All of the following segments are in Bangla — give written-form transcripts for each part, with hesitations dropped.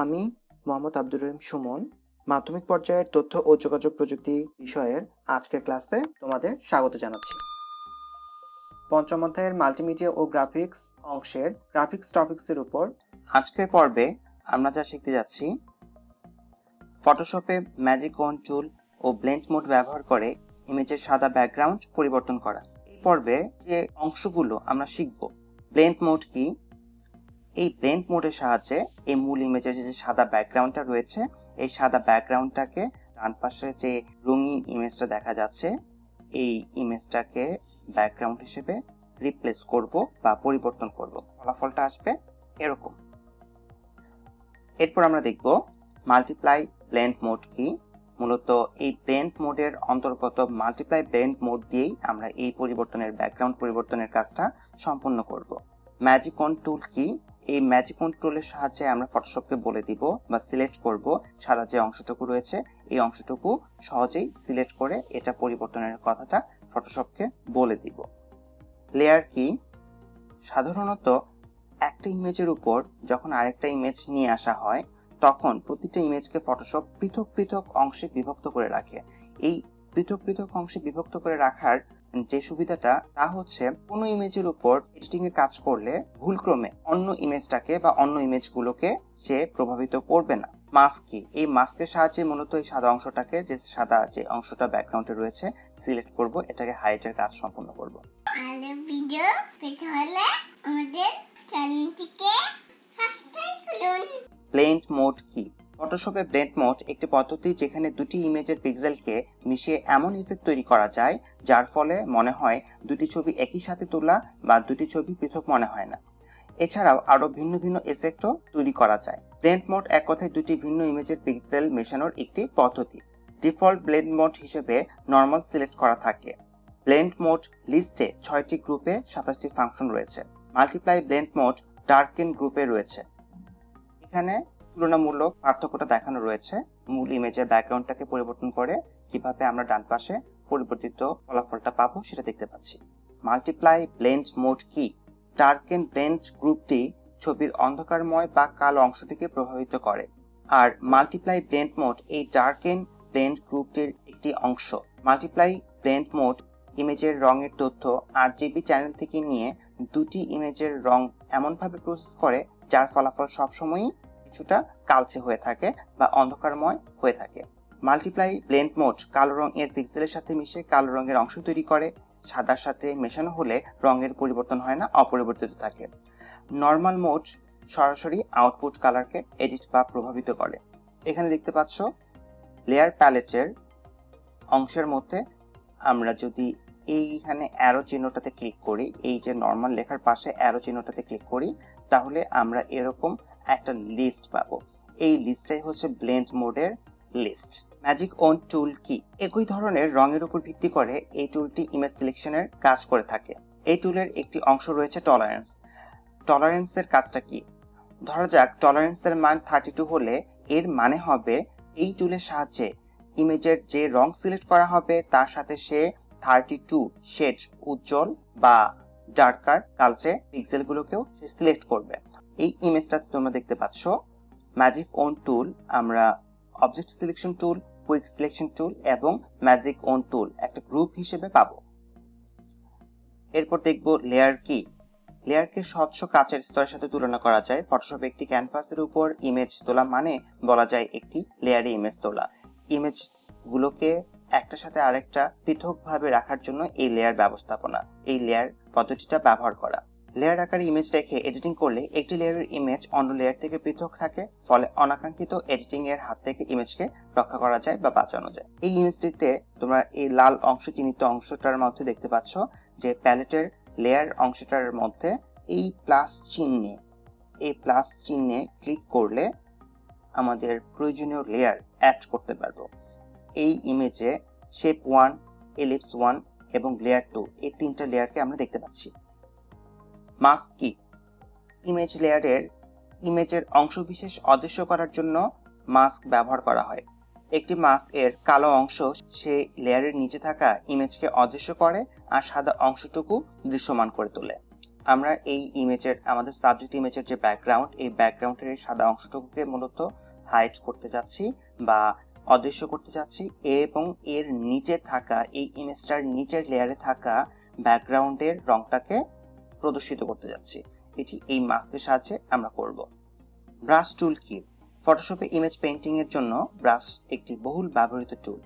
আমি মোহাম্মদ আব্দুর রহিম সুমন মাধ্যমিক পর্যায়ের তথ্য ও যোগাযোগ প্রযুক্তি বিষয়ের আজকের ক্লাসে তোমাদের স্বাগত জানাচ্ছি। পঞ্চম অধ্যায়ের মাল্টিমিডিয়া ও গ্রাফিক্স অংশের গ্রাফিক্স টপিক্সের উপর আজকের পর্বে আমরা যা শিখতে যাচ্ছি, ফটোশপে ম্যাজিক ওয়ান টুল ও ব্লেন্ড মোড ব্যবহার করে ইমেজের সাদা ব্যাকগ্রাউন্ড পরিবর্তন করা। এই পর্বে যে অংশগুলো আমরা শিখব, ব্লেন্ড মোড কি, এই ব্লেন্ড মোডের সাহায্যে এই মূল ইমেজের যে সাদা ব্যাকগ্রাউন্ডটা রয়েছে, এই সাদা ব্যাকগ্রাউন্ডটাকে ডান পাশে যে রঙিন ইমেজটা দেখা যাচ্ছে, এই ইমেজটাকে ব্যাকগ্রাউন্ড হিসেবে রিপ্লেস করব বা পরিবর্তন করব। ফলাফলটা আসবে এরকম। এরপর আমরা দেখব মাল্টিপ্লাই ব্লেন্ড মোড কি। মূলত এই ব্লেন্ড মোডের অন্তর্গত মাল্টিপ্লাই ব্লেন্ড মোড দিয়েই আমরা এই পরিবর্তনের ব্যাকগ্রাউন্ড পরিবর্তনের কাজটা সম্পন্ন করব। ম্যাজিক ওয়ান টুল কি? এই ম্যাজিক ওয়ান টুলের সাহায্যে আমরা ফটোশপকে বলে দিব বা সিলেক্ট করব সাদা যে অংশটুকু রয়েছে, এই অংশটুকু সহজেই সিলেক্ট করে এটা পরিবর্তনের কথাটা ফটোশপকে বলে দিব। লেয়ার কি? সাধারণত একটা ইমেজের উপর যখন আরেকটা ইমেজ নিয়ে আসা হয়, তখন প্রতিটা ইমেজকে ফটোশপ পৃথক পৃথক অংশে বিভক্ত করে রাখে। এই পৃথক পৃথক অংশে বিভক্ত করে রাখার যে সুবিধাটা, তা হচ্ছে কোনো ইমেজের উপর এডিটিং এ কাজ করলে ভুলক্রমে অন্য ইমেজটাকে বা অন্য ইমেজগুলোকে সে প্রভাবিত করবে না। মাস্ক কি? এই মাস্কের সাহায্যে মূলত এই সাদা অংশটাকে, যে সাদা যে অংশটা ব্যাকগ্রাউন্ডে রয়েছে, সিলেক্ট করব, এটাকে হাইডের কাজ সম্পন্ন করব। আরো ভিডিও পেতে হলে আমাদের চ্যানেলটিকে সাবস্ক্রাইব করুন। ব্লেন্ড মোড কি? ফটোশপে ব্লেন্ড মোড একটি পদ্ধতি যেখানে দুটি ইমেজের পিক্সেলকে মিশিয়ে এমন ইফেক্ট তৈরি করা যায় যার ফলে মনে হয় দুটি ছবি একই সাথে তোলা বা দুটি ছবি পৃথক মনে হয় না। এছাড়াও আরো ভিন্ন ভিন্ন ইফেক্টও তৈরি করা যায়। ব্লেন্ড মোড এক কথায় দুটি ভিন্ন ইমেজের পিক্সেল মেশানোর একটি পদ্ধতি। ডিফল্ট ব্লেন্ড মোড হিসেবে নরমাল সিলেক্ট করা থাকে। ব্লেন্ড মোড লিস্টে 6টি গ্রুপে 27টি ফাংশন রয়েছে। মাল্টিপ্লাই ব্লেন্ড মোড ডার্কেন গ্রুপে রয়েছে। এখানে তুলনামূলক পার্থক্যটা দেখানো রয়েছে। মূল ইমেজের ব্যাকগ্রাউন্ডটাকে পরিবর্তন করে কিভাবে আমরা ডান পাশে পরিবর্তিত ফলাফলটা পাবো সেটা দেখতে পাচ্ছি। মাল্টিপ্লাই ব্লেন্ড মোড কি? ডার্কেন ব্লেন্ড গ্রুপটি ছবির অন্ধকারময় বা কালো অংশটিকে প্রভাবিত করে, আর মাল্টিপ্লাই ব্লেন্ড মোড এই ডার্কেন ব্লেন্ড গ্রুপটির একটি অংশ। মাল্টিপ্লাই ব্লেন্ড মোড ইমেজের রঙের তথ্য RGB চ্যানেল থেকে নিয়ে দুটি ইমেজের রং এমনভাবে প্রসেস করে যার ফলাফল সবসময়ই কিছুটা কালচে হয়ে থাকে বা অন্ধকারময় হয়ে থাকে। মাল্টিপ্লাই ব্লেন্ড মোড কালো রঙের পিক্সেলের সাথে মিশে কালো রঙের অংশ তৈরি করে। সাদার সাথে মেশানো হলে রঙের পরিবর্তন হয় না, অপরিবর্তিত থাকে। নর্মাল মোড সরাসরি আউটপুট কালারকে এডিট বা প্রভাবিত করে। এখানে দেখতে পাচ্ছ লেয়ার প্যালেটের অংশের মধ্যে আমরা যদি এইখানে অ্যারো চিহ্নটাতে ক্লিক করি, এই যে নরমাল লেখার পাশে অ্যারো চিহ্নটাতে ক্লিক করি, তাহলে আমরা এরকম একটা লিস্ট পাবো। এই লিস্টটাই হচ্ছে ব্লেন্ড মোডের লিস্ট। ম্যাজিক ওয়ান টুল কি? একই ধরনের রঙের উপর ভিত্তি করে এই টুলটি ইমেজ সিলেকশনের কাজ করে থাকে। এই টুলের একটি অংশ রয়েছে টলারেন্স। টলারেন্সের কাজটা কি? ধরা যাক টলারেন্সের মান 32 হলে এর মানে হবে এই টুলের সাহায্যে ইমেজের যে রং সিলেক্ট করা হবে তার সাথে সে 32 শেড উজ্জ্বল বা ডার্কার কালচে পিক্সেলগুলোকেও সে সিলেক্ট করবে। এই ইমেজটাতে তোমরা দেখতে পাচ্ছ ম্যাজিক ওয়ান টুল আমরা object selection tool, quick selection tool এবং ম্যাজিক ওয়ান টুল একটা গ্রুপ হিসেবে পাবো। এরপর দেখব লেয়ার কি? লেয়ারকে স্বচ্ছ কাচের স্তরের সাথে তুলনা করা যায়। ফটোশপ একটি ক্যানভাসের উপর ইমেজ তোলা মানে বলা যায় একটি লেয়ারে ইমেজ তোলা। ইমেজ গুলোকে একটার সাথে আরেকটা পৃথকভাবে রাখার জন্য এই লেয়ার ব্যবস্থাপনা, এই লেয়ার পদ্ধতিটা ব্যবহার করা। লেয়ার আকারে ইমেজ রেখে এডিটিং করলে একটি লেয়ারের ইমেজ অন্য লেয়ার থেকে পৃথক থাকে, ফলে অনাকাঙ্ক্ষিত এডিটিং এর হাত থেকে ইমেজকে রক্ষা করা যায় বা বাঁচানো যায়। এই ইমেজটিতে তোমরা এই লাল অংশ চিহ্নিত অংশটার মধ্যে দেখতে পাচ্ছ যে প্যালেটের লেয়ার অংশটার মধ্যে এই প্লাস চিহ্নে ক্লিক করলে আমাদের প্রয়োজনীয় লেয়ার অ্যাড করতে পারবো। এই ইমেজে শেপ 1, এলিপস 1 এবং লেয়ার 2 এই তিনটা লেয়ারকে আমরা দেখতে পাচ্ছি। মাস্ক কি? ইমেজ লেয়ারের ইমেজের অংশবিশেষ অদৃশ্য করার জন্য মাস্ক ব্যবহার করা হয়। একটি মাস্ক এর কালো অংশ সে লেয়ারের নিচে থাকা ইমেজকে অদৃশ্য করে আর সাদা অংশটুকু দৃশ্যমান করে তোলে। আমরা এই ইমেজের আমাদের সাবজেক্ট ইমেজের যে ব্যাকগ্রাউন্ড, এই ব্যাকগ্রাউন্ডের এই সাদা অংশটুকুকে মূলত হাইড করতে যাচ্ছি বা অদৃশ্য করতে যাচ্ছি, এবং এর নিচে থাকা এই ইমেজটার নিচের লেয়ারে থাকা ব্যাকগ্রাউন্ডের রংটাকে প্রদর্শিত করতে যাচ্ছি। এটি এই মাস্কের সাহায্যে আমরা করব। ব্রাশ টুল কি? ফটোশপে ইমেজ পেইন্টিং এর জন্য ব্রাশ একটি বহুল ব্যবহৃত টুল।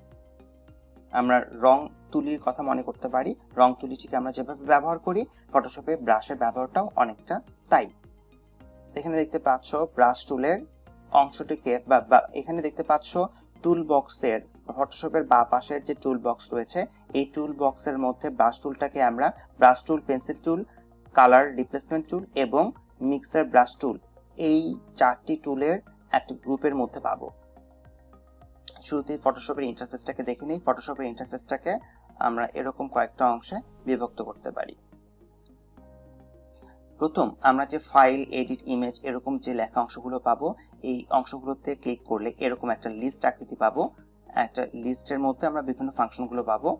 আমরা রং তুলির কথা মনে করতে পারি, রং তুলিটিকে আমরা যেভাবে ব্যবহার করি, ফটোশপে ব্রাশের ব্যবহারটাও অনেকটা তাই। এখানে দেখতে পাচ্ছ ব্রাশ টুলের অংশটিকে বা এখানে দেখতে পাচ্ছ টুল বক্সের, ফটোশপের বাঁ পাশের যে টুল বক্স রয়েছে, এই টুল বক্সের মধ্যে ব্রাশ টুলটাকে আমরা brush tool, pencil tool, colour replacement tool এবং মিক্সার ব্রাশ টুল, এই 4টি টুলের একটা গ্রুপের মধ্যে পাবো। শুরুতেই ফটোশপের ইন্টারফেসটাকে দেখে নিই। ফটোশপের ইন্টারফেসটাকে আমরা এরকম কয়েকটা অংশে বিভক্ত করতে পারি। প্রথম আমরা যে ফাইল, এডিট, ইমেজ এরকম যে লেখা অংশগুলো পাবো, এই অংশগুলোতে ক্লিক করলে এরকম একটা লিস্ট আকৃতি পাবো। একটা লিস্টের মধ্যে আমরা বিভিন্ন ফাংশনগুলো পাবো।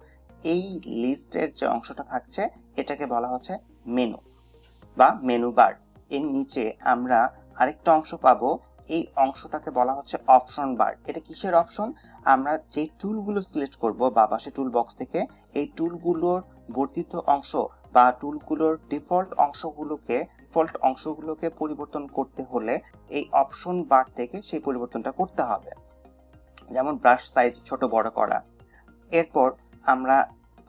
এই লিস্টের যে অংশটা থাকছে এটাকে বলা হচ্ছে মেনু বা মেনু বার। এর নিচে আমরা আরেকটা অংশ পাবো, এই অংশটাকে বলা হচ্ছে অপশন বার। এটা কিসের অপশন? আমরা যে টুলগুলো সিলেক্ট করব বা পাশে টুল বক্স থেকে, এই টুলগুলোর বর্ধিত অংশ বা টুলগুলোর ডিফল্ট অংশগুলোকে পরিবর্তন করতে হলে এই অপশন বার থেকে সেই পরিবর্তনটা করতে হবে। যেমন ব্রাশ সাইজ ছোট বড় করা। এরপর আমরা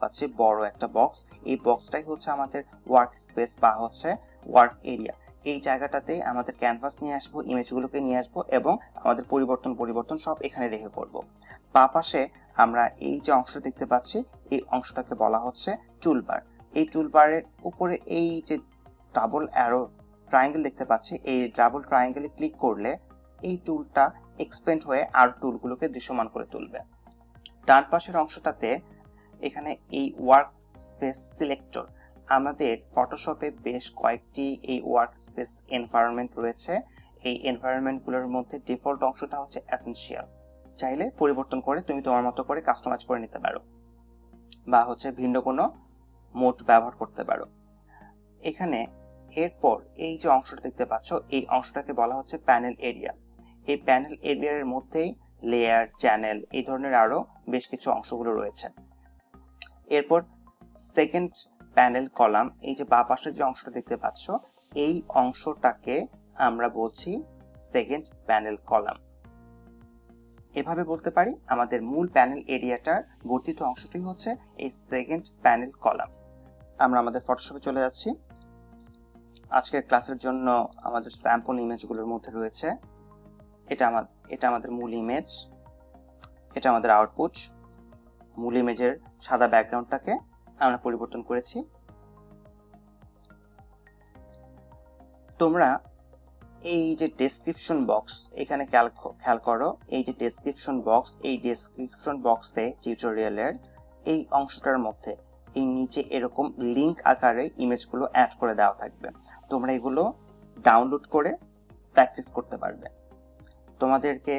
পাচ্ছি বড় একটা বক্স। এই বক্সটাই হচ্ছে আমাদের ওয়ার্ক স্পেস বা হচ্ছে ওয়ার্ক এরিয়া। এই জায়গাটাতেই আমাদের ক্যানভাস নিয়ে আসবো, ইমেজগুলোকে নিয়ে আসবো এবং আমাদের পরিবর্তন সব এখানে রেখে করব। বাঁ পাশে আমরা এই যে অংশ দেখতে পাচ্ছি, এই অংশটাকে বলা হচ্ছে টুলবার। এই টুলবারের উপরে এই যে ডাবল অ্যারো ট্রায়াঙ্গেল দেখতে পাচ্ছি, এই ডাবল ট্রায়াঙ্গেলে ক্লিক করলে এই টুলটা এক্সপেন্ড হয়ে আর টুলগুলোকে দৃশ্যমান করে তুলবে। ডান পাশের অংশটাতে এখানে এই ওয়ার্ক স্পেস সিলেক্টর। আমাদের ফটোশপে বেশ কয়েকটি এই ওয়ার্ক স্পেস এনভায়রনমেন্ট রয়েছে। এই এনভায়রনমেন্টগুলোর মধ্যে ডিফল্ট অংশটা হচ্ছে এসেনশিয়াল। চাইলে পরিবর্তন করে তুমি তোমার মতো করে কাস্টমাইজ করে নিতে পারো বা হচ্ছে ভিন্ন কোনো মোড ব্যবহার করতে পারো। এখানে এরপর এই যে অংশটা দেখতে পাচ্ছ, এই অংশটাকে বলা হচ্ছে প্যানেল এরিয়া। এই প্যানেল এরিয়ার মধ্যেই লেয়ার, চ্যানেল এই ধরনের আরো বেশ কিছু অংশগুলো রয়েছে। এরপর সেকেন্ড প্যানেল কলাম, এই যে বাঁ পাশে যে অংশটা দেখতে পাচ্ছ, এই অংশটাকে আমরা বলছি সেকেন্ড প্যানেল কলাম। এভাবে বলতে পারি আমাদের মূল প্যানেল এরিয়াটার বর্ধিত অংশটি হচ্ছে এই সেকেন্ড প্যানেল কলাম। আমরা আমাদের ফটোশপে চলে যাচ্ছি। আজকের ক্লাসের জন্য আমাদের স্যাম্পল ইমেজগুলোর মধ্যে রয়েছে এটা আমাদের মূল ইমেজ, এটা আমাদের আউটপুট। মূল ইমেজের সাদা ব্যাকগ্রাউন্ডটাকে আমরা পরিবর্তন করেছি। তোমরা এই যে ডেসক্রিপশন বক্স, এখানে খেয়াল করো, এই যে ডেসক্রিপশন বক্স, এই ডেসক্রিপশন বক্সে টিউটোরিয়ালের এই অংশটার মধ্যে এই নিচে এরকম লিংক আকারে ইমেজগুলো অ্যাড করে দেওয়া থাকবে। তোমরা এগুলো ডাউনলোড করে প্র্যাকটিস করতে পারবে। তোমাদেরকে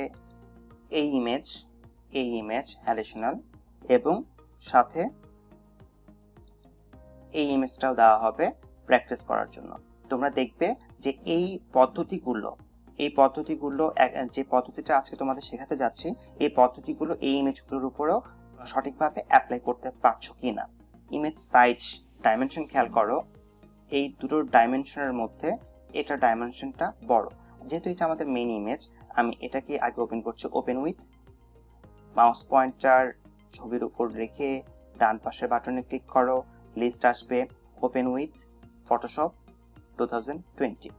এই ইমেজ অ্যাডিশনাল এবং সাথে এই ইমেজটাও দেওয়া হবে প্র্যাকটিস করার জন্য। তোমরা দেখবে যে এই পদ্ধতিগুলো যে পদ্ধতিটা আজকে তোমাদের শেখাতে যাচ্ছি, এই পদ্ধতিগুলো এই ইমেজগুলোর উপরেও সঠিকভাবে অ্যাপ্লাই করতে পারছো কিনা। ইমেজ সাইজ, ডাইমেনশন খেয়াল করো, এই দুটোর ডাইমেনশনের মধ্যে এটা ডাইমেনশনটা বড়। যেহেতু এটা আমাদের মেইন ইমেজ, আমি এটাকে আগে ওপেন করছি। ওপেন উইথ, মাউস পয়েন্টার ছবির উপর রেখে ডান পাশের বাটনে ক্লিক করো, লিস্ট আসবে ওপেন উইথ ফটোশপ 2020।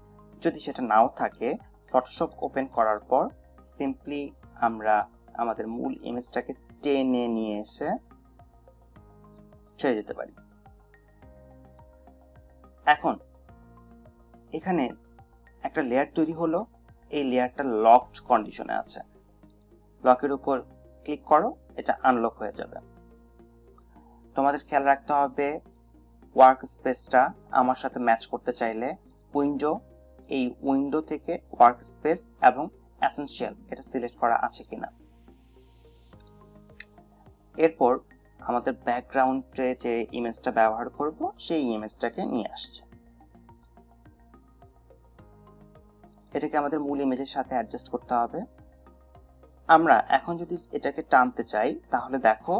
যদি সেটা নাও থাকে, ফটোশপ ওপেন করার পর সিম্পলি আমরা আমাদের মূল ইমেজটাকে টেনে নিয়ে এসে ছেড়ে দিতে পারি। এখন এখানে একটা লেয়ার তৈরি হলো, এই লেয়ারটা লকড কন্ডিশনে আছে। লকের উপর ক্লিক করো, এটা আনলক হয়ে যাবে। তোমাদের খেয়াল রাখতে হবে ওয়ার্ক স্পেসটা আমার সাথে ম্যাচ করতে চাইলে এই উইন্ডো থেকে ওয়ার্ক স্পেস এবং এসেনশিয়াল এটা সিলেক্ট করা আছে কিনা। এরপর আমাদের ব্যাকগ্রাউন্ডে যে ইমেজটা ব্যবহার করব সেই ইমেজটাকে নিয়ে আসছে। এটাকে আমাদের মূল ইমেজের সাথে অ্যাডজাস্ট করতে হবে। আমরা এখন যদি এটাকে টানতে চাই তাহলে দেখো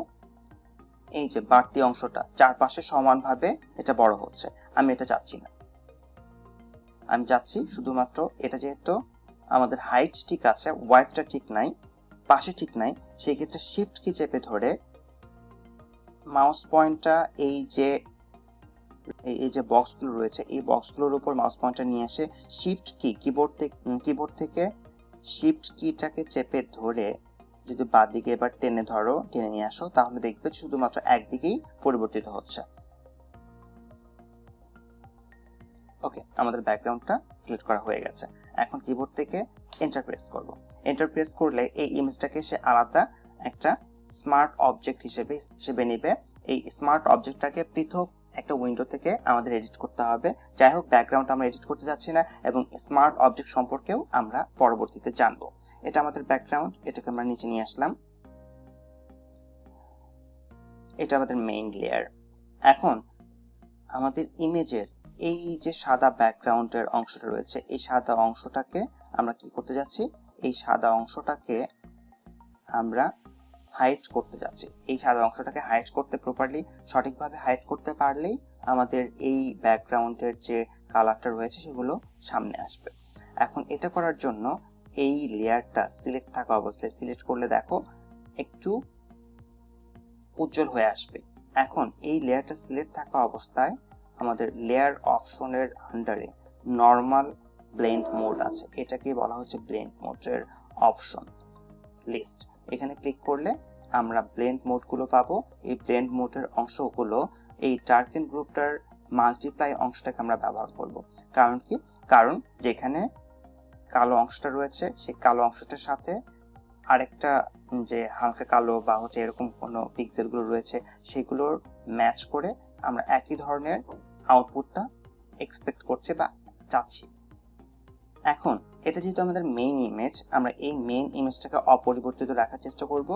এই যে বাড়তি অংশটা চারপাশে সমানভাবে এটা বড় হচ্ছে। আমি এটা চাচ্ছি না, আমি চাচ্ছি শুধুমাত্র এটা যেহেতু আমাদের হাইট ঠিক আছে, ওয়াইডটা ঠিক নাই, পাশে ঠিক নাই, সেই ক্ষেত্রে শিফট কি চেপে ধরে মাউস পয়েন্টটা এই যে বক্সগুলো রয়েছে এই বক্সগুলোর উপর মাউস পয়েন্টটা নিয়ে এসে শিফট কি কিবোর্ড থেকে শিফট কিটাকে চেপে ধরে যদি বাঁ দিকে এবার টেনে নিয়ে আসো তাহলে দেখবে শুধুমাত্র একদিকেই পরিবর্তিত হচ্ছে। ওকে, আমাদের ব্যাকগ্রাউন্ডটা সিলেক্ট করা হয়ে গেছে। এখন কিবোর্ড থেকে এন্টার প্রেস করব। এন্টার প্রেস করলে এই ইমেজটাকে সে আলাদা একটা স্মার্ট অবজেক্ট হিসেবে নেবে। এই স্মার্ট অবজেক্টটাকে পৃথক একটা উইন্ডো থেকে আমাদের এডিট করতে হবে। যাই হোক, ব্যাকগ্রাউন্ড আমরা এডিট করতে যাচ্ছি না এবং স্মার্ট অবজেক্ট সম্পর্কেও আমরা পরবর্তীতে জানবো। এটা আমাদের ব্যাকগ্রাউন্ড, এটাকে আমরা নিচে নিয়ে আসলাম। এটা আমাদের মেইন লেয়ার। এখন আমাদের ইমেজের এই যে সাদা ব্যাকগ্রাউন্ডের অংশটা রয়েছে এই সাদা অংশটাকে আমরা কি করতে যাচ্ছি, এই সাদা অংশটাকে আমরা হাইড করতে যাচ্ছি। এই সাদা অংশটাকে হাইড করতে প্রপারলি সঠিকভাবে হাইড করতে পারলেই আমাদের এই ব্যাকগ্রাউন্ডের যে কালারটা রয়েছে সেগুলো সামনে আসবে। এখন এটা করার জন্য এই লেয়ারটা সিলেক্ট থাকা অবস্থায় সিলেক্ট করলে দেখো একটু উজ্জ্বল হয়ে আসবে। এখন এই লেয়ারটা সিলেক্ট থাকা অবস্থায় আমাদের লেয়ার অপশনের আন্ডারে নরমাল ব্লেন্ড মোড আছে, এটাকে বলা হচ্ছে ব্লেন্ড মোডের অপশন লিস্ট। এখানে ক্লিক করলে আমরা ব্লেন্ড মোডগুলো পাবো। এই ব্লেন্ড মোডের অংশগুলো এই ডার্কেন গ্রুপটার মাল্টিপ্লাই অংশটাকে আমরা ব্যবহার করব। কারণ কি, কারণ যেখানে কালো অংশটা রয়েছে সেই কালো অংশটার সাথে আরেকটা যে হালকা কালো বা হচ্ছে এরকম কোনো পিক্সেলগুলো রয়েছে সেগুলোর ম্যাচ করে আমরা একই ধরনের আউটপুটটা এক্সপেক্ট করছি বা চাচ্ছি। এখন এটা যেহেতু আমাদের মেইন ইমেজ, আমরা এই মেইন ইমেজটাকে অপরিবর্তিত রাখার চেষ্টা করব।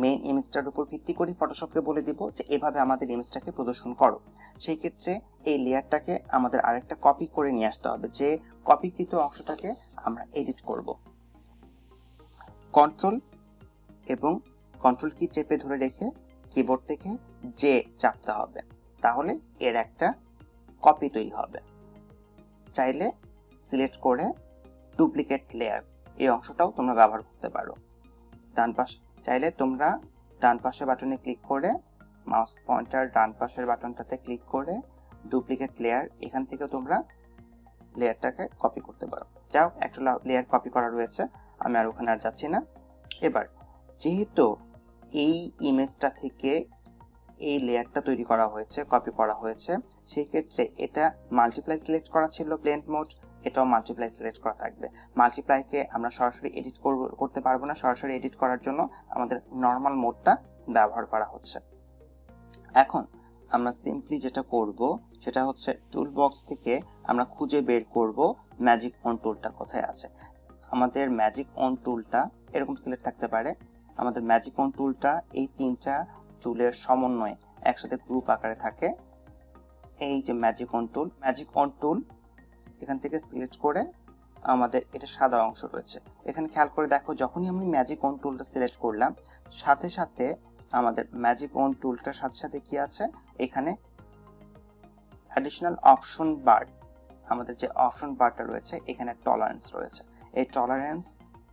মেইন ইমেজটার উপর ভিত্তি করে ফটোশপকে বলে দিব যে এভাবে আমাদের ইমেজটাকে প্রদর্শন করো। সেই ক্ষেত্রে এই লেয়ারটাকে আমাদের আরেকটা কপি করে নিয়ে আসতে হবে, যে কপিকৃত অংশটাকে আমরা এডিট করব। কন্ট্রোল কি চেপে ধরে রেখে কিবোর্ড থেকে জে চাপতে হবে, তাহলে এর একটা কপি তৈরি হবে। চাইলে সিলেক্ট করে ডুপ্লিকেট লেয়ার এই অংশটাও তোমরা ব্যবহার করতে পারো। চাইলে তোমরা ডান পাশে বাটনে ক্লিক করে মাউস পয়েন্টার ডান পাশের বাটনটাতে ক্লিক করে ডুপ্লিকেট লেয়ার এখান থেকে তোমরা লেয়ারটাকে কপি করতে পারো। যাও, একটা লেয়ার কপি করা রয়েছে, আমি আর ওখানে আর যাচ্ছি না। এবার যেহেতু এই ইমেজটা থেকে এই লেয়ারটা তৈরি করা হয়েছে, কপি করা হয়েছে, সেই ক্ষেত্রে এটা মাল্টিপ্লাই সিলেক্ট করা ছিল ব্লেন্ড মোড, এটাও মাল্টিপ্লাই সিলেক্ট করা থাকবে। মাল্টিপ্লাইকে আমরা সরাসরি এডিট করতে পারবো না, সরাসরি এডিট করার জন্য আমাদের নর্মাল মোডটা ব্যবহার করা হচ্ছে। এখন আমরা সিম্পলি যেটা করব সেটা হচ্ছে টুল বক্স থেকে আমরা খুঁজে বের করব ম্যাজিক অন টুলটা কোথায় আছে। আমাদের ম্যাজিক অন টুলটা এরকম সিলেক্ট থাকতে পারে। আমাদের ম্যাজিক অন টুলটা এই তিনটা টুলের সমন্বয়ে একসাথে গ্রুপ আকারে থাকে। এই যে ম্যাজিক অন টুল এখান থেকে সিলেক্ট করে আমাদের এটা সাদা অংশ রয়েছে, এখানে খেয়াল করে দেখো যখনই আমি ম্যাজিক অন টুলটা সিলেক্ট করলাম সাথে সাথে আমাদের ম্যাজিক অন টুলটার সাথে সাথে কি আছে, এখানে অ্যাডিশনাল অপশন বার, আমাদের যে অপশন বারটা রয়েছে এখানে টলারেন্স রয়েছে। এই টলারেন্স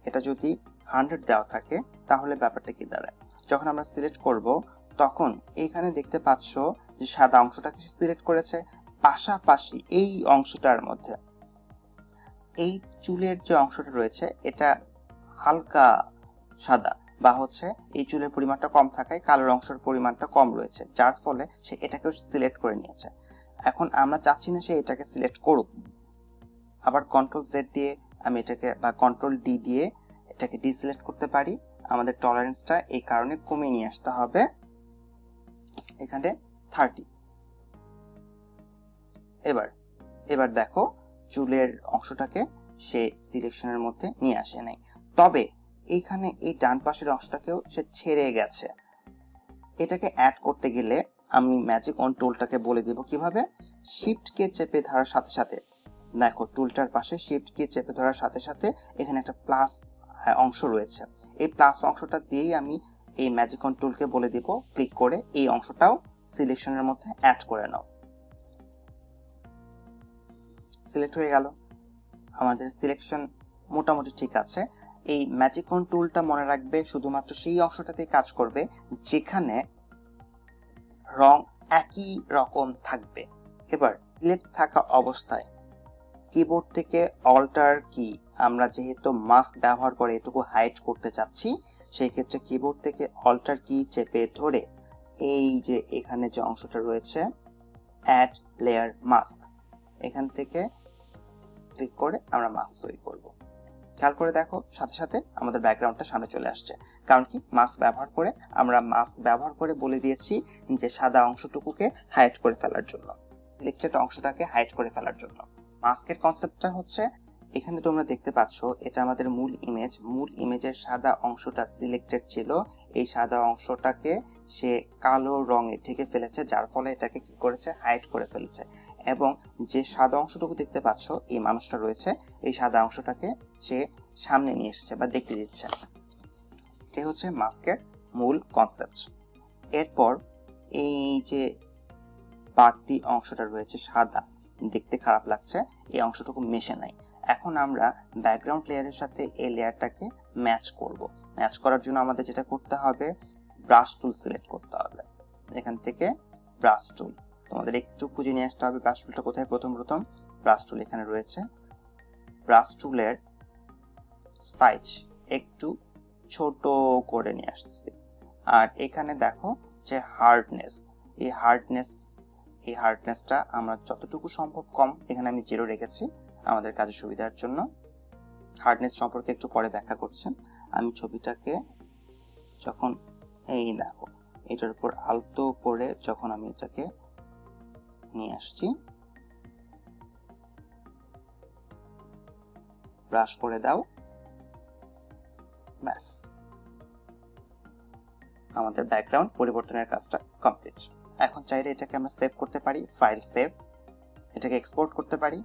এটা যদি 100 দেওয়া থাকে তাহলে ব্যাপারটা কি দাঁড়ায়, যখন আমরা সিলেক্ট করব তখন এইখানে দেখতে পাচ্ছ যে সাদা অংশটাকে সিলেক্ট করেছে, পাশাপাশি এই অংশটার মধ্যে এই চুলের যে অংশটা রয়েছে এটা হালকা সাদা বা হচ্ছে এই চুলের পরিমাণটা কম থাকায় কালোর অংশের পরিমাণটা কম রয়েছে, যার ফলে সে এটাকে সিলেক্ট করে নিয়েছে। এখন আমরা চাচ্ছি না সে এটাকে সিলেক্ট করুক, আবার কন্ট্রোল জেড দিয়ে আমি এটাকে বা কন্ট্রোল ডি দিয়ে এটাকে ডিসিলেক্ট করতে পারি। আমাদের টলারেন্সটা এই কারণে কমিয়ে নিয়ে আসতে হবে এখানে 30। এবার দেখো চুলের অংশটাকে সে সিলেকশনের মধ্যে নিয়ে আসে নাই, তবে এইখানে এই ডান পাশের অংশটাকেও সে ছেড়ে গেছে। এটাকে অ্যাড করতে গেলে আমি ম্যাজিক অন টুলটাকে বলে দিব কিভাবে, শিফট কে চেপে ধরার সাথে সাথে দেখো টুলটার পাশে শিফট কি চেপে ধরার সাথে সাথে এখানে একটা প্লাস অংশ রয়েছে। এই প্লাস অংশটা দিয়েই আমি এই ম্যাজিকন টুলকে বলে দিব ক্লিক করে এই অংশটাও সিলেকশনের মধ্যে অ্যাড করে নাও। সিলেক্ট হয়ে গেল, আমাদের সিলেকশন মোটামুটি ঠিক আছে। এই ম্যাজিকন টুলটা মনে রাখবে শুধুমাত্র সেই অংশটাতেই কাজ করবে যেখানে রং একই রকম থাকবে। এবার সিলেক্ট থাকা অবস্থায় কিবোর্ড থেকে অল্টার কি, আমরা যেহেতু মাস্ক ব্যবহার করে এটুকু হাইড করতে চাচ্ছি, সেই ক্ষেত্রে কিবোর্ড থেকে অল্টার কি চেপে ধরে এই যে এখানে যে অংশটা রয়েছে অ্যাড লেয়ার মাস্ক, এখান থেকে ক্লিক করে আমরা মাস্ক তৈরি করব। খেয়াল করে দেখো সাথে সাথে আমাদের ব্যাকগ্রাউন্ডটা সামনে চলে আসছে। কারণ কি, মাস্ক ব্যবহার করে বলে দিয়েছি যে সাদা অংশটুকুকে হাইড করে ফেলার জন্য, সিলেক্টেড অংশটাকে হাইড করে ফেলার জন্য। মাস্কের কনসেপ্টটা হচ্ছে এখানে তোমরা দেখতে পাচ্ছ এটা আমাদের মূল ইমেজের সাদা অংশটা সিলেক্টেড ছিল, এই সাদা অংশটাকে সে কালো রঙে ঢেকে ফেলেছে, যার ফলে এটাকে কি করেছে, হাইড করে ফেলেছে। এবং যে সাদা অংশটুকু দেখতে পাচ্ছ এই মানুষটা রয়েছে, এই সাদা অংশটাকে সে সামনে নিয়ে এসেছে বা দেখতে দিচ্ছে। এটাই হচ্ছে মাস্কের মূল কনসেপ্ট। এরপর এই যে বাড়তি অংশটা রয়েছে সাদা, দেখতে খারাপ লাগছে, এই অংশটুকু মেশে নাই। এখন আমরা ব্যাকগ্রাউন্ড লেয়ারের সাথে এই লেয়ারটাকে ম্যাচ করব। ম্যাচ করার জন্য আমাদের যেটা করতে হবে, ব্রাশ টুল সিলেক্ট করতে হবে। এখান থেকে ব্রাশ টুল তোমাদের একটু খুঁজে নিয়ে আসতে হবে। ব্রাশ টুলটা কোথায়, প্রথম ব্রাশ টুল এখানে রয়েছে। ব্রাশ টুলের সাইজ একটু ছোট করে নিয়ে আসতেছি। আর এখানে দেখো যে হার্ডনেস, এই হার্ডনেসটা আমরা যতটুকু সম্ভব কম, এখানে আমি 0 রেখেছি আমাদের কাজের সুবিধার জন্য। হার্ডনেস সম্পর্কে একটু পরে ব্যাখ্যা করছি। আমি ছবিটাকে যখন এই দেখো এটার উপর আলতো করে যখন আমি এটাকে নিয়ে আসছি, ব্রাশ করে দাও, ব্যাস আমাদের ব্যাকগ্রাউন্ড পরিবর্তনের কাজটা কমপ্লিট। এখন চাইলে এটাকে আমরা সেভ করতে পারি, ফাইল সেভ, এটাকে এক্সপোর্ট করতে পারি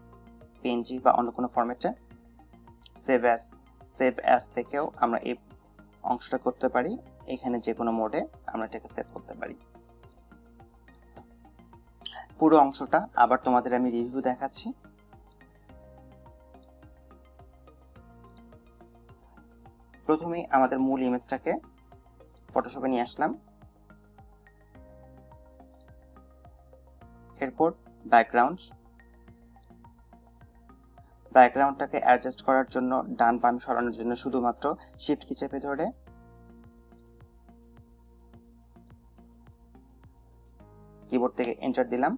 পিএনজি বা অন্য কোনো ফরম্যাটে। সেভ অ্যাজ থেকেও আমরা এই অংশটা করতে পারি, এখানে যে কোনো মোডে আমরা এটাকে সেভ করতে পারি। পুরো অংশটা আবার তোমাদের আমি রিভিউ দেখাচ্ছি। প্রথমেই আমাদের মূল ইমেজটাকে ফটোশপে নিয়ে আসলাম। এরপর ব্যাকগ্রাউন্ডটাকে অ্যাডজাস্ট করার জন্য, ডান বাম সরানোর জন্য শুধুমাত্র শিফট কি চেপে ধরে কিবোর্ড থেকে এন্টার দিলাম।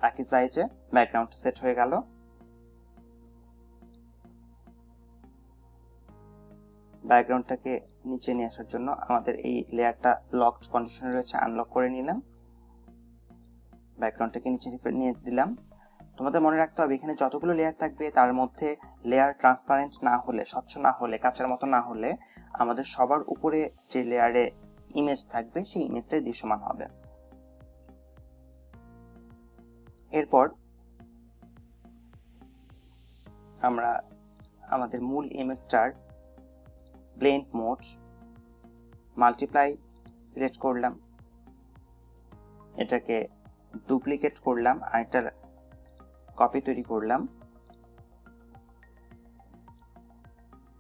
একই সাইজে ব্যাকগ্রাউন্ড সেট হয়ে গেল। ব্যাকগ্রাউন্ডটাকে নিচে নিয়ে আসার জন্য আমাদের এই লেয়ারটা লকড কন্ডিশনে রয়েছে, আনলক করে নিলাম। ব্যাকগ্রাউন্ডটাকে নিচে নিয়ে দিলাম। তোমাদের মনে রাখতে হবে এখানে যতগুলো লেয়ার থাকবে তার মধ্যে লেয়ার ট্রান্সপারেন্ট না হলে, স্বচ্ছ না হলে, কাঁচের মতো না হলে আমাদের সবার উপরে যে লেয়ারে ইমেজ থাকবে সেই ইমেজটাই দৃশ্যমান হবে। এরপর আমরা আমাদের মূল ইমেজটার ব্লেন্ড মোড মাল্টিপ্লাই সিলেক্ট করলাম, এটাকে ডুপ্লিকেট করলাম, আর একটা কপি তৈরি করলাম।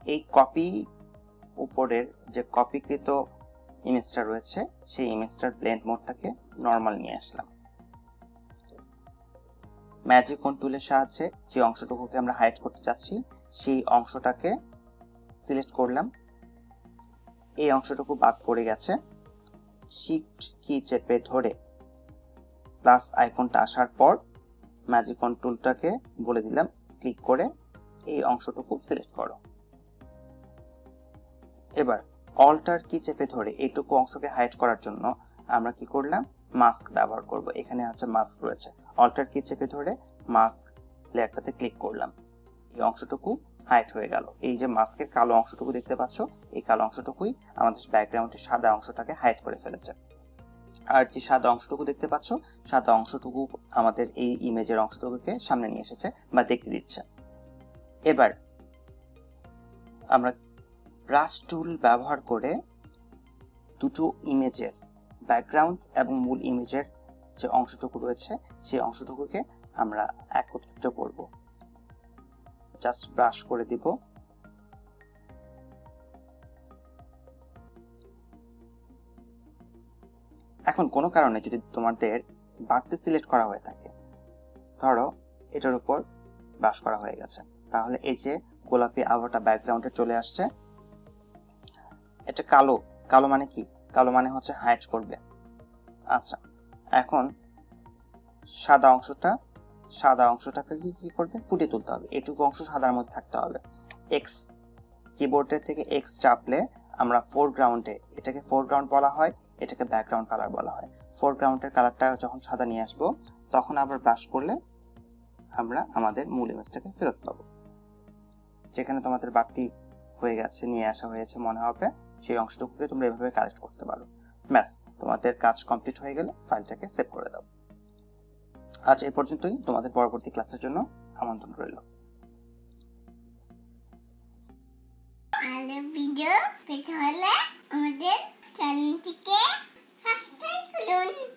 এই কপি উপরের যে কপিকৃত ইমেজটা রয়েছে সেই ইমেজটার ব্লেন্ড মোডটাকে নরমাল নিয়ে আসলাম। ম্যাজিকন টুলের সাহায্যে যে অংশটুকুকে আমরা হাইড করতে চাচ্ছি সেই অংশটাকে সিলেক্ট করলাম। এই অংশটুকু বাদ পড়ে গেছে, শিফট কি চেপে ধরে প্লাস আইকনটা আসার পর ম্যাজিকন টুলটাকে বলে দিলাম ক্লিক করে এই অংশটুকু সিলেক্ট করো। এবার অল্টার কি চেপে ধরে এইটুকু অংশকে হাইড করার জন্য আমরা কি করলাম, মাস্ক ব্যবহার করব। এখানে আছে মাস্ক রয়েছে, অল্টার কি চেপে ধরে মাস্ক লেয়ারটাতে ক্লিক করলাম, এই অংশটুকু হাইড হয়ে গেল। এই যে মাস্কের কালো অংশটুকু দেখতে পাচ্ছ, এই কালো অংশটুকুই আমাদের ব্যাকগ্রাউন্ডের সাদা অংশটাকে হাইড করে ফেলেছে। আর যে সাদা অংশটুকু দেখতে পাচ্ছ, সাদা অংশটুকু আমাদের এই ইমেজের অংশটুকুকে সামনে নিয়ে এসেছে বা দেখতে দিচ্ছে। এবার আমরা ব্রাশ টুল ব্যবহার করে দুটো ইমেজের ব্যাকগ্রাউন্ড এবং মূল ইমেজের যে অংশটুকু রয়েছে সেই অংশটুকুকে আমরা একত্রিত করব। জাস্ট ব্রাশ করে দিব। এখন কোনো কারণে যদি তোমাদের বাড়তি সিলেক্ট করা হয়ে থাকে, ধরো এটার উপর ব্রাশ করা হয়ে গেছে, তাহলে এই যে গোলাপি আলোটা ব্যাকগ্রাউন্ডে চলে আসছে, এটা কালো। কালো মানে কি? কালো মানে হচ্ছে হাইড করবে। আচ্ছা, এখন সাদা অংশটাকে কি করবে? ফুটিয়ে তুলতে হবে। এটুকু অংশ সাদার মধ্যে থাকতে হবে। এক্স, কিবোর্ডের থেকে এক্স চাপলে আমরা ফোরগ্রাউন্ডে, এটাকে ফোরগ্রাউন্ড বলা হয়, এটাকে ব্যাকগ্রাউন্ড কালার বলা হয়। ফোরগ্রাউন্ডের কালারটা যখন সাদা নিয়ে আসবো, তখন আবার ব্রাশ করলে আমরা আমাদের মূল ইমেজটাকে ফেরত পাবো। যেখানে তোমাদের বাড়তি হয়ে গেছে, নিয়ে আসা হয়েছে মনে হবে, সেই অংশটুকুকে তোমরা এভাবে কালেক্ট করতে পারো। ব্যাস, তোমাদের কাজ কমপ্লিট হয়ে গেলে ফাইলটাকে সেভ করে দাও। আজ এই পর্যন্তই। তোমাদের পরবর্তী ক্লাসের জন্য আমন্ত্রণ রইল। ভালো ভিডিও পেতে হলে আমাদের চ্যানেলটিকে সাবস্ক্রাইব করুন।